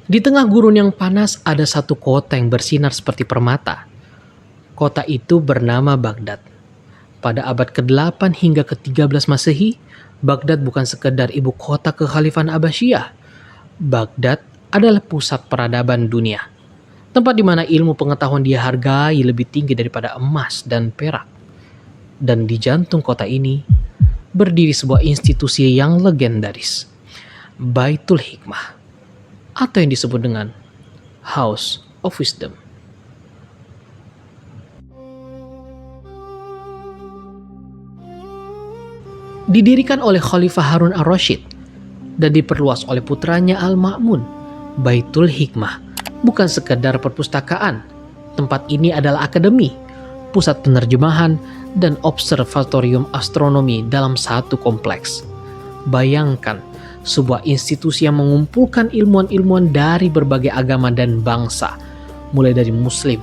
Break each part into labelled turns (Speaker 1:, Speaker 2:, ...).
Speaker 1: Di tengah gurun yang panas ada satu kota yang bersinar seperti permata. Kota itu bernama Baghdad. Pada abad ke-8 hingga ke-13 Masehi, Baghdad bukan sekedar ibu kota kekhalifahan Abbasiyah. Baghdad adalah pusat peradaban dunia, tempat di mana ilmu pengetahuan dihargai lebih tinggi daripada emas dan perak. Dan di jantung kota ini berdiri sebuah institusi yang legendaris, Baitul Hikmah, atau yang disebut dengan House of Wisdom. Didirikan oleh Khalifah Harun ar-Rasyid dan diperluas oleh putranya Al-Ma'mun, Baitul Hikmah bukan sekedar perpustakaan. Tempat ini adalah akademi, pusat penerjemahan, dan observatorium astronomi dalam satu kompleks. Bayangkan, sebuah institusi yang mengumpulkan ilmuwan-ilmuwan dari berbagai agama dan bangsa, mulai dari Muslim,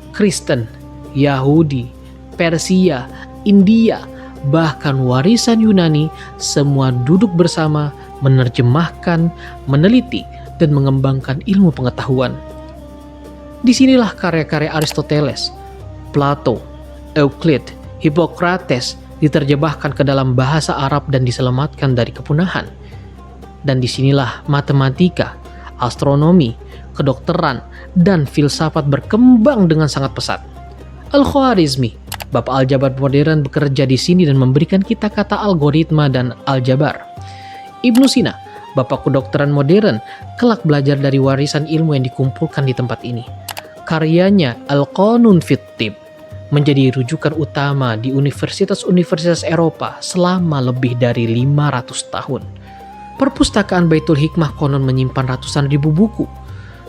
Speaker 1: Kristen, Yahudi, Persia, India, bahkan warisan Yunani, semua duduk bersama menerjemahkan, meneliti, dan mengembangkan ilmu pengetahuan. Disinilah karya-karya Aristoteles, Plato, Euclid, Hippocrates diterjemahkan ke dalam bahasa Arab dan diselamatkan dari kepunahan. Dan disinilah matematika, astronomi, kedokteran, dan filsafat berkembang dengan sangat pesat. Al-Khwarizmi, bapak aljabar modern, bekerja di sini dan memberikan kita kata algoritma dan aljabar. Ibnu Sina, bapak kedokteran modern, kelak belajar dari warisan ilmu yang dikumpulkan di tempat ini. Karyanya Al-Qanun fit Tibb menjadi rujukan utama di universitas-universitas Eropa selama lebih dari 500 tahun. Perpustakaan Baitul Hikmah konon menyimpan ratusan ribu buku,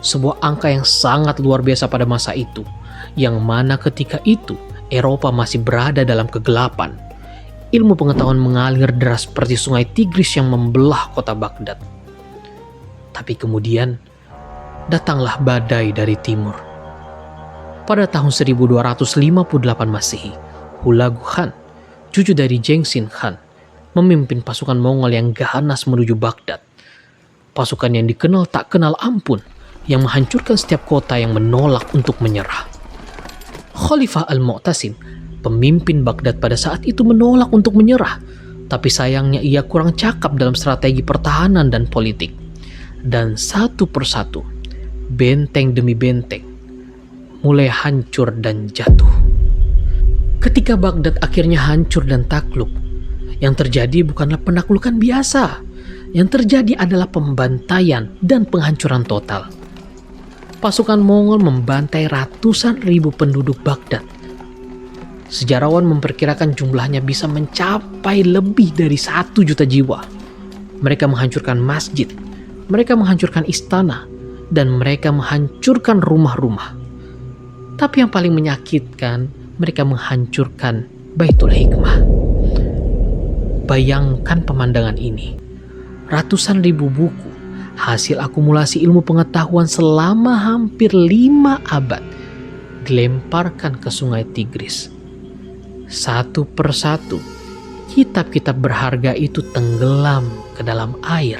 Speaker 1: sebuah angka yang sangat luar biasa pada masa itu, yang mana ketika itu Eropa masih berada dalam kegelapan. Ilmu pengetahuan mengalir deras seperti sungai Tigris yang membelah kota Baghdad. Tapi kemudian datanglah badai dari timur. Pada tahun 1258 Masehi, Hulagu Khan, cucu dari Jengsin Khan, memimpin pasukan Mongol yang ganas menuju Baghdad. Pasukan yang dikenal tak kenal ampun, yang menghancurkan setiap kota yang menolak untuk menyerah. Khalifah Al-Mu'tasim, pemimpin Baghdad pada saat itu, menolak untuk menyerah, tapi sayangnya ia kurang cakap dalam strategi pertahanan dan politik. Dan satu persatu, benteng demi benteng, mulai hancur dan jatuh. Ketika Baghdad akhirnya hancur dan takluk, yang terjadi bukanlah penaklukan biasa. Yang terjadi adalah pembantaian dan penghancuran total. Pasukan Mongol membantai ratusan ribu penduduk Baghdad. Sejarawan memperkirakan jumlahnya bisa mencapai lebih dari 1 juta jiwa. Mereka menghancurkan masjid, mereka menghancurkan istana, dan mereka menghancurkan rumah-rumah. Tapi yang paling menyakitkan, mereka menghancurkan Baitul Hikmah. Bayangkan pemandangan ini. Ratusan ribu buku, hasil akumulasi ilmu pengetahuan selama hampir 5 abad, dilemparkan ke sungai Tigris. Satu persatu, kitab-kitab berharga itu tenggelam ke dalam air.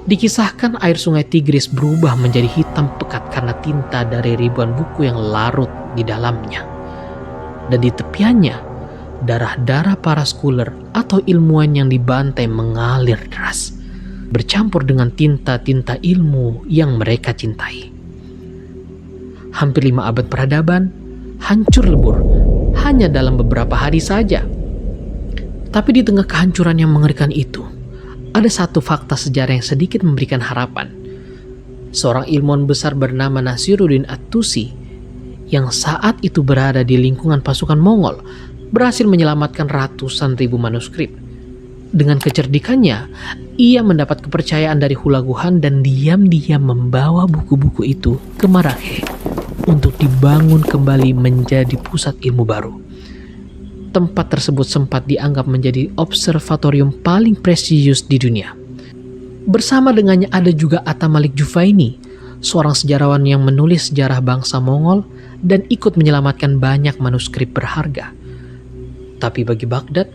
Speaker 1: Dikisahkan air sungai Tigris berubah menjadi hitam pekat karena tinta dari ribuan buku yang larut di dalamnya. Dan di tepiannya, darah-darah para scholar atau ilmuwan yang dibantai mengalir deras, bercampur dengan tinta-tinta ilmu yang mereka cintai. Hampir 5 abad peradaban hancur lebur hanya dalam beberapa hari saja. Tapi di tengah kehancuran yang mengerikan itu, ada satu fakta sejarah yang sedikit memberikan harapan. Seorang ilmuwan besar bernama Nasiruddin At-Tusi, yang saat itu berada di lingkungan pasukan Mongol, berhasil menyelamatkan ratusan ribu manuskrip. Dengan kecerdikannya, ia mendapat kepercayaan dari Hulagu Khan dan diam-diam membawa buku-buku itu ke Marrakech untuk dibangun kembali menjadi pusat ilmu baru. Tempat tersebut sempat dianggap menjadi observatorium paling prestisius di dunia. Bersama dengannya ada juga Atamalik Juvaini, seorang sejarawan yang menulis sejarah bangsa Mongol dan ikut menyelamatkan banyak manuskrip berharga. Tapi bagi Baghdad,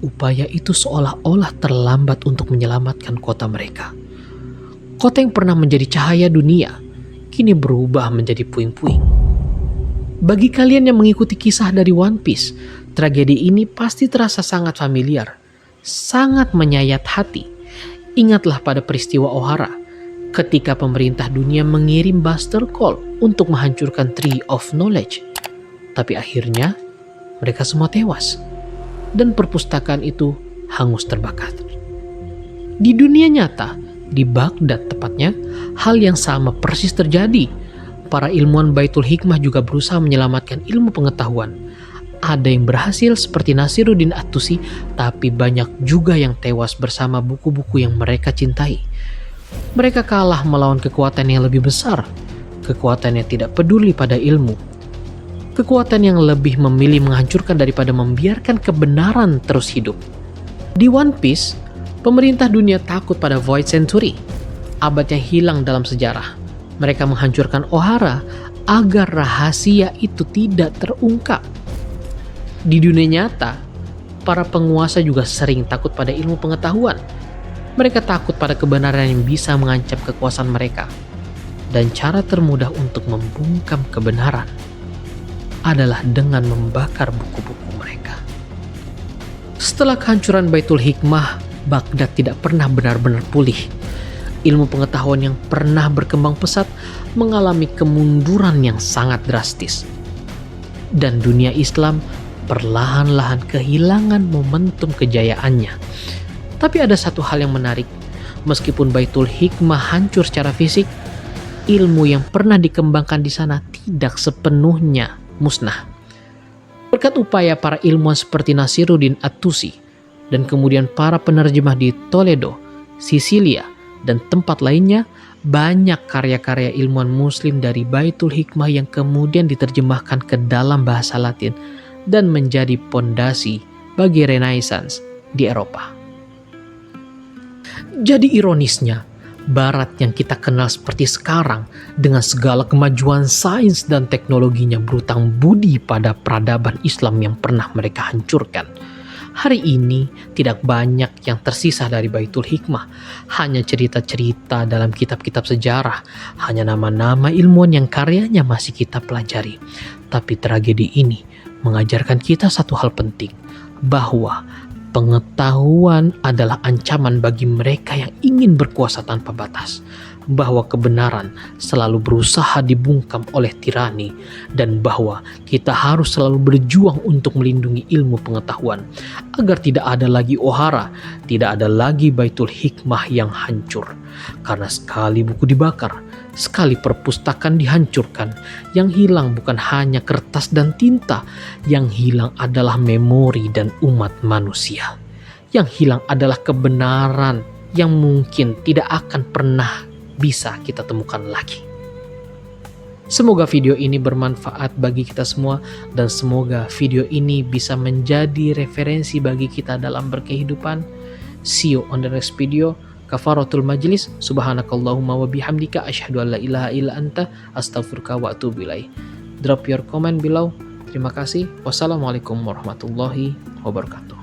Speaker 1: upaya itu seolah-olah terlambat untuk menyelamatkan kota mereka. Kota yang pernah menjadi cahaya dunia, kini berubah menjadi puing-puing. Bagi kalian yang mengikuti kisah dari One Piece, tragedi ini pasti terasa sangat familiar, sangat menyayat hati. Ingatlah pada peristiwa Ohara, ketika pemerintah dunia mengirim Buster Call untuk menghancurkan Tree of Knowledge. Tapi akhirnya, mereka semua tewas, dan perpustakaan itu hangus terbakar. Di dunia nyata, di Baghdad tepatnya, hal yang sama persis terjadi. Para ilmuwan Baitul Hikmah juga berusaha menyelamatkan ilmu pengetahuan. Ada yang berhasil seperti Nasiruddin At-Tusi, tapi banyak juga yang tewas bersama buku-buku yang mereka cintai. Mereka kalah melawan kekuatan yang lebih besar, kekuatan yang tidak peduli pada ilmu, kekuatan yang lebih memilih menghancurkan daripada membiarkan kebenaran terus hidup. Di One Piece, pemerintah dunia takut pada Void Century, abad yang hilang dalam sejarah. Mereka menghancurkan Ohara agar rahasia itu tidak terungkap. Di dunia nyata, para penguasa juga sering takut pada ilmu pengetahuan. Mereka takut pada kebenaran yang bisa mengancam kekuasaan mereka. Dan cara termudah untuk membungkam kebenaran adalah dengan membakar buku-buku mereka. Setelah kehancuran Baitul Hikmah, Baghdad tidak pernah benar-benar pulih. Ilmu pengetahuan yang pernah berkembang pesat mengalami kemunduran yang sangat drastis. Dan dunia Islam perlahan-lahan kehilangan momentum kejayaannya. Tapi ada satu hal yang menarik. Meskipun Baitul Hikmah hancur secara fisik, ilmu yang pernah dikembangkan di sana tidak sepenuhnya musnah. Berkat upaya para ilmuwan seperti Nasiruddin At-Tusi dan kemudian para penerjemah di Toledo, Sisilia, dan tempat lainnya, banyak karya-karya ilmuwan muslim dari Baitul Hikmah yang kemudian diterjemahkan ke dalam bahasa Latin dan menjadi pondasi bagi Renaissance di Eropa. Jadi ironisnya, Barat yang kita kenal seperti sekarang dengan segala kemajuan sains dan teknologinya berutang budi pada peradaban Islam yang pernah mereka hancurkan. Hari ini tidak banyak yang tersisa dari Baitul Hikmah, hanya cerita-cerita dalam kitab-kitab sejarah, hanya nama-nama ilmuwan yang karyanya masih kita pelajari. Tapi tragedi ini mengajarkan kita satu hal penting, bahwa pengetahuan adalah ancaman bagi mereka yang ingin berkuasa tanpa batas, bahwa kebenaran selalu berusaha dibungkam oleh tirani, dan bahwa kita harus selalu berjuang untuk melindungi ilmu pengetahuan agar tidak ada lagi Ohara, tidak ada lagi Baitul Hikmah yang hancur. Karena sekali buku dibakar, sekali perpustakaan dihancurkan, yang hilang bukan hanya kertas dan tinta, yang hilang adalah memori dan umat manusia. Yang hilang adalah kebenaran yang mungkin tidak akan pernah bisa kita temukan lagi. Semoga video ini bermanfaat bagi kita semua, dan semoga video ini bisa menjadi referensi bagi kita dalam berkehidupan. See you on the next video. Kafaratul majlis. Subhanakallahumma wa bihamdika asyhadu an la ilaha illa anta astaghfiruka wa atubu ilaik. Drop your comment below. Terima kasih. Wassalamualaikum warahmatullahi wabarakatuh.